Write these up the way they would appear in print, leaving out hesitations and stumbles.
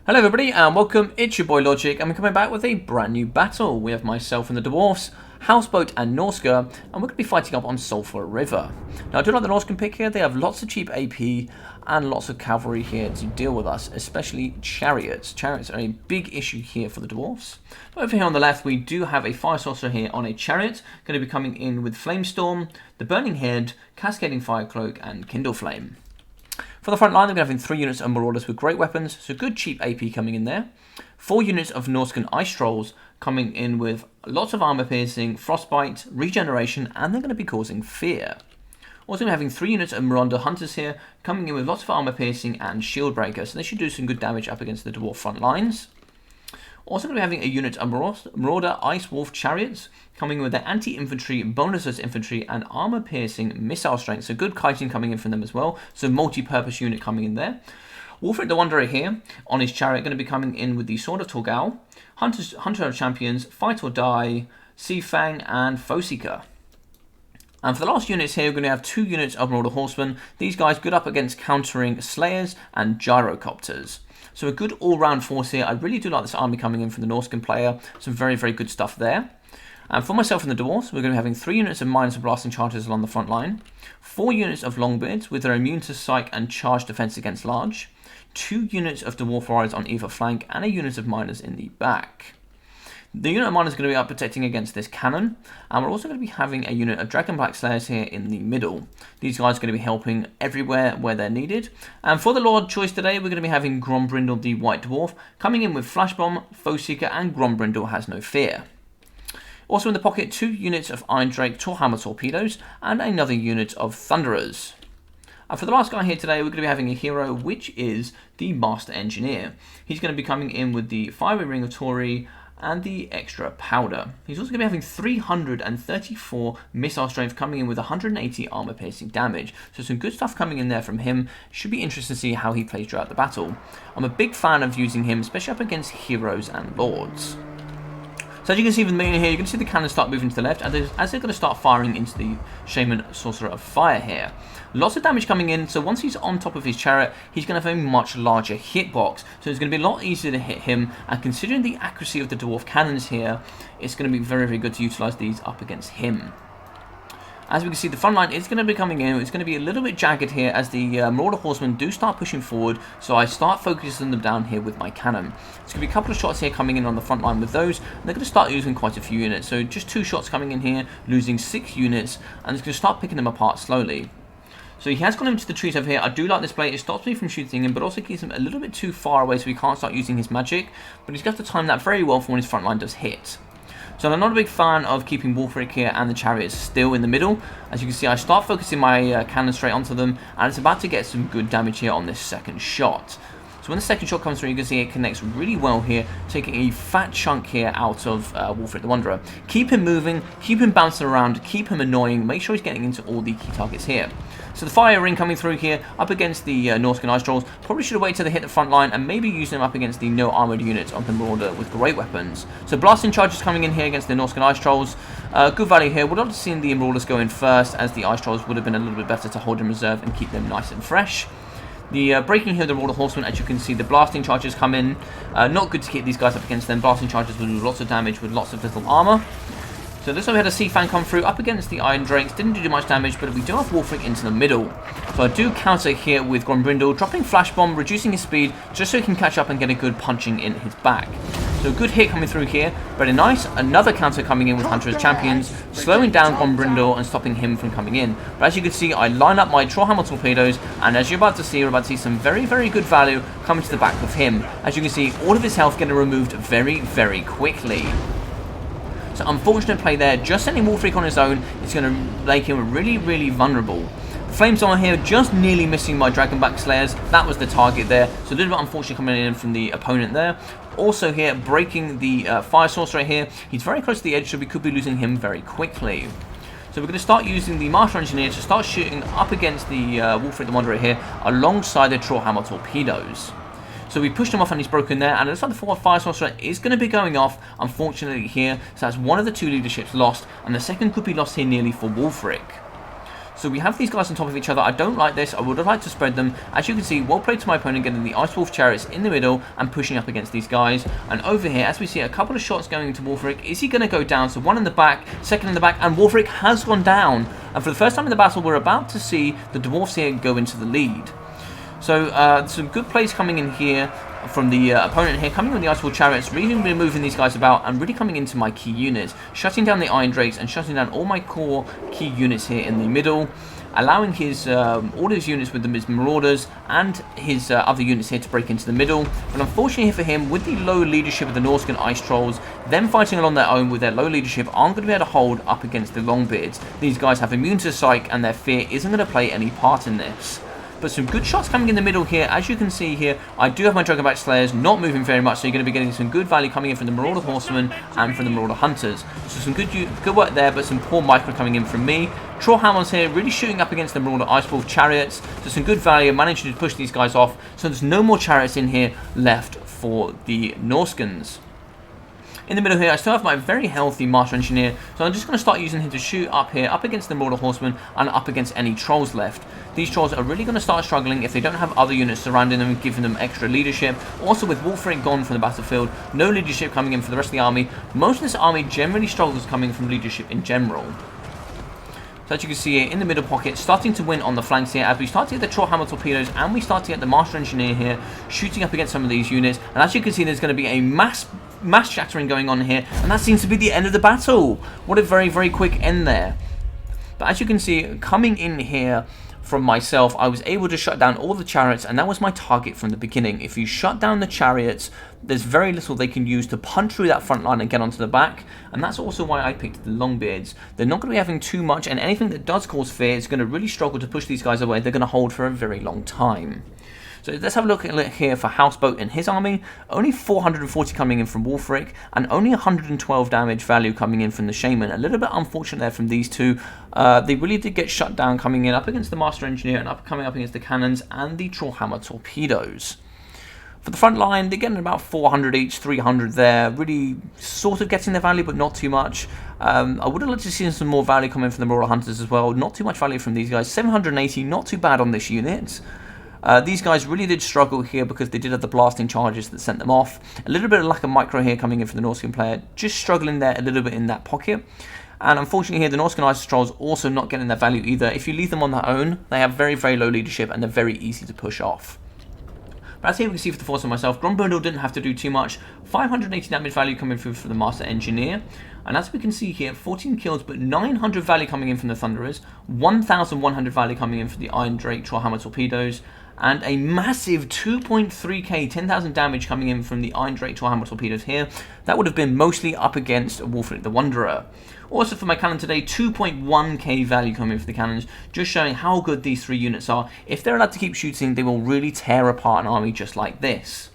Hello everybody and welcome, it's your boy Logic and we're coming back with a brand new battle. We have myself and the Dwarfs, Houseboat and Norsca, and we're going to be fighting up on Sulphur River. Now I do like the Norscan pick here. They have lots of cheap AP and lots of cavalry here to deal with us, especially chariots. Chariots are a big issue here for the Dwarfs. Over here on the left we do have a Fire Sorcerer here on a chariot, going to be coming in with Flamestorm, the Burning Head, Cascading Fire Cloak and Kindle Flame. For the front line, they're going to have 3 units of Marauders with great weapons, so good cheap AP coming in there. 4 units of Norscan Ice Trolls coming in with lots of armor piercing, frostbite, regeneration, and they're going to be causing fear. Also going to be having 3 units of Marauder Hunters here, coming in with lots of armor piercing and shield breaker, so they should do some good damage up against the Dwarf front lines. Also going to be having a unit of Marauder Ice Wolf Chariots, coming with their anti-infantry, bonusless infantry, and armor-piercing missile strength. So good kiting coming in from them as well. So multi-purpose unit coming in there. Wolfric the Wanderer here, on his chariot, going to be coming in with the Sword of Torgal, Hunter of Champions, Fight or Die, Sea Fang, and Foeseeker. And for the last units here, we're going to have 2 units of Marauder Horsemen. These guys good up against countering Slayers and Gyrocopters. So a good all-round force here. I really do like this army coming in from the Norscan player. Some very, very good stuff there. And for myself and the Dwarfs, we're going to be having 3 units of Miners and Blasting Chargers along the front line, 4 units of Longbeards with their immune to Psych and Charge defense against large, 2 units of Dwarf Warriors on either flank, and a unit of Miners in the back. The unit of Miners is going to be out protecting against this cannon, and we're also going to be having a unit of Dragon Black Slayers here in the middle. These guys are going to be helping everywhere where they're needed. And for the Lord choice today, we're going to be having Grombrindle the White Dwarf, coming in with Flash Bomb, Foeseeker, and Grombrindle Has No Fear. Also in the pocket, 2 units of Iron Drake Trollhammer torpedoes, and another unit of Thunderers. And for the last guy here today, we're going to be having a hero, which is the Master Engineer. He's going to be coming in with the Fiery Ring of Tory, and the extra powder. He's also going to be having 334 missile strength, coming in with 180 armor piercing damage. So some good stuff coming in there from him. Should be interesting to see how he plays throughout the battle. I'm a big fan of using him, especially up against heroes and lords. So as you can see from the menu here, you can see the cannons start moving to the left, and as they're going to start firing into the Shaman Sorcerer of Fire here. Lots of damage coming in, so once he's on top of his chariot, he's going to have a much larger hitbox. So it's going to be a lot easier to hit him, and considering the accuracy of the Dwarf cannons here, it's going to be very, very good to utilise these up against him. As we can see, the front line is going to be coming in. It's going to be a little bit jagged here as the Marauder Horsemen do start pushing forward. So I start focusing them down here with my cannon. There's going to be a couple of shots here coming in on the front line with those. And they're going to start using quite a few units. So just 2 shots coming in here, losing 6 units. And it's going to start picking them apart slowly. So he has gone into the trees over here. I do like this play. It stops me from shooting him, but also keeps him a little bit too far away so he can't start using his magic. But he's got to time that very well for when his front line does hit. So I'm not a big fan of keeping Wolfric here and the chariots still in the middle. As you can see, I start focusing my cannon straight onto them, and it's about to get some good damage here on this second shot. So when the second shot comes through, you can see it connects really well here, taking a fat chunk here out of Wolfric the Wanderer. Keep him moving, keep him bouncing around, keep him annoying, make sure he's getting into all the key targets here. So the fire ring coming through here, up against the Norscan Ice Trolls. Probably should have waited till they hit the front line and maybe use them up against the no armoured units of the Marauder with great weapons. So blasting charges coming in here against the Norscan Ice Trolls. Good value here. Would have seen the Marauders go in first, as the Ice Trolls would have been a little bit better to hold in reserve and keep them nice and fresh. The breaking here of the Marauder Horsemen, as you can see, the blasting charges come in. Not good to keep these guys up against them. Blasting charges will do lots of damage with lots of little armour. So this time we had a Sea Fang come through up against the Iron Drakes. Didn't do much damage, but we do have Wolfric into the middle. So I do counter here with Grombrindle, dropping Flash Bomb, reducing his speed, just so he can catch up and get a good punching in his back. So a good hit coming through here, very nice. Another counter coming in with Hunter as Champions, slowing down Grombrindle and stopping him from coming in. But as you can see, I line up my Trollhammer torpedoes, and as you're about to see, we're about to see some very, very good value coming to the back of him. As you can see, all of his health getting removed very, very quickly. So unfortunate play there, just sending Wolfric on his own is going to make him really, really vulnerable. Flames on here, just nearly missing my Dragonback Slayers. That was the target there, so a little bit unfortunate coming in from the opponent there. Also here, breaking the Fire Sorcerer here. He's very close to the edge, so we could be losing him very quickly. So we're going to start using the Master Engineer to start shooting up against the Wolfric the Wanderer here, alongside the Trollhammer torpedoes. So we pushed him off and he's broken there, and it looks like the 4th Fire Sorcerer is going to be going off, unfortunately here. So that's one of the 2 leaderships lost, and the second could be lost here nearly for Wolfric. So we have these guys on top of each other. I don't like this. I would have liked to spread them. As you can see, well played to my opponent, getting the Ice Wolf chariots in the middle and pushing up against these guys. And over here, as we see, a couple of shots going into Wulfric. Is he going to go down? So one in the back, second in the back, and Wulfric has gone down. And for the first time in the battle, we're about to see the dwarfs here go into the lead. So some good plays coming in here from the opponent here, coming with the Ice Wolf chariots, really moving these guys about and really coming into my key units, shutting down the Iron Drakes and shutting down all my core key units here in the middle, allowing his all his units with his Marauders and his other units here to break into the middle. But unfortunately for him, with the low leadership of the Norsca Ice Trolls, them fighting along their own with their low leadership aren't going to be able to hold up against the Longbeards. These guys have immune to Psych, and their fear isn't going to play any part in this. But some good shots coming in the middle here. As you can see here, I do have my Dragonback Slayers not moving very much, so you're going to be getting some good value coming in from the Marauder Horsemen and from the Marauder Hunters. So some good work there, but some poor micro coming in from me. Trollhammers here really shooting up against the Marauder Ice Wolf chariots. So some good value, managing to push these guys off. So there's no more chariots in here left for the Norscans. In the middle here, I still have my very healthy Master Engineer, so I'm just going to start using him to shoot up here, up against the Marauder Horsemen, and up against any Trolls left. These Trolls are really going to start struggling if they don't have other units surrounding them, giving them extra leadership. Also, with Wulfric gone from the battlefield, no leadership coming in for the rest of the army. Most of this army generally struggles coming from leadership in general. So as you can see here, in the middle pocket, starting to win on the flanks here, as we start to get the Trollhammer torpedoes, and we start to get the Master Engineer here, shooting up against some of these units. And as you can see, there's going to be a mass shattering going on here, and that seems to be the end of the battle. What a very, very quick end there. But as you can see, coming in here from myself, I was able to shut down all the chariots, and that was my target from the beginning. If you shut down the chariots, there's very little they can use to punch through that front line and get onto the back, and that's also why I picked the Longbeards. They're not going to be having too much, and anything that does cause fear is going to really struggle to push these guys away. They're going to hold for a very long time. So let's have a look at here for Houseboat and his army. Only 440 coming in from Wulfric, and only 112 damage value coming in from the Shaman. A little bit unfortunate there from these two. They really did get shut down coming in up against the Master Engineer and coming up against the cannons and the Trollhammer torpedoes. For the front line, they're getting about 400 each, 300 there. Really sort of getting their value, but not too much. I would have liked to see some more value coming from the Marauder Hunters as well. Not too much value from these guys. 780, not too bad on this unit. These guys really did struggle here because they did have the blasting charges that sent them off. A little bit of lack of micro here coming in from the Norscan player, just struggling there a little bit in that pocket. And unfortunately here, the Norscan Ice Trolls also not getting their value either. If you leave them on their own, they have very, very low leadership and they're very easy to push off. But as here we can see for the force of myself, Grombrindle didn't have to do too much. 580 damage value coming through for the Master Engineer. And as we can see here, 14 kills, but 900 value coming in from the Thunderers. 1,100 value coming in for the Iron Drake Trollhammer torpedoes. And a massive 2.3k, 10,000 damage coming in from the Iron Drake Trollhammer torpedoes here. That would have been mostly up against Wulfric the Wanderer. Also for my cannon today, 2.1k value coming in for the cannons, just showing how good these three units are. If they're allowed to keep shooting, they will really tear apart an army just like this.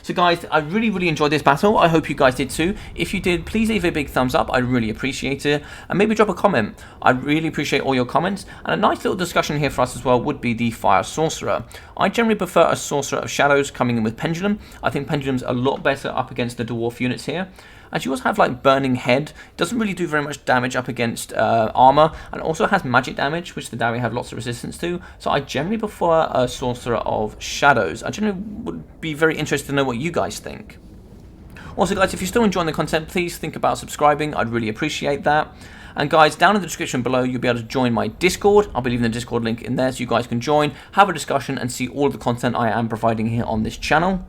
So guys, I really, really enjoyed this battle. I hope you guys did too. If you did, please leave a big thumbs up. I really appreciate it. And maybe drop a comment. I really appreciate all your comments. And a nice little discussion here for us as well would be the Fire Sorcerer. I generally prefer a Sorcerer of Shadows coming in with Pendulum. I think Pendulum's a lot better up against the Dwarf units here. As you also have like Burning Head, doesn't really do very much damage up against armor, and also has magic damage, which the Dawi have lots of resistance to. So I generally prefer a Sorcerer of Shadows. I generally would be very interested to know what you guys think. Also guys, if you're still enjoying the content, please think about subscribing. I'd really appreciate that. And guys, down in the description below, you'll be able to join my Discord. I'll be leaving the Discord link in there so you guys can join, have a discussion, and see all of the content I am providing here on this channel.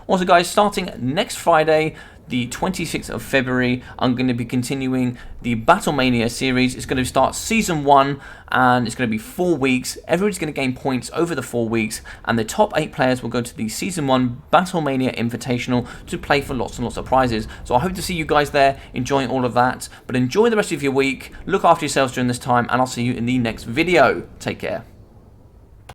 Also guys, starting next Friday, the 26th of February, I'm going to be continuing the Battlemania series. It's going to start Season 1, and it's going to be 4 weeks. Everybody's going to gain points over the 4 weeks, and the top 8 players will go to the Season 1 Battlemania Invitational to play for lots and lots of prizes. So I hope to see you guys there, enjoying all of that. But enjoy the rest of your week, look after yourselves during this time, and I'll see you in the next video. Take care.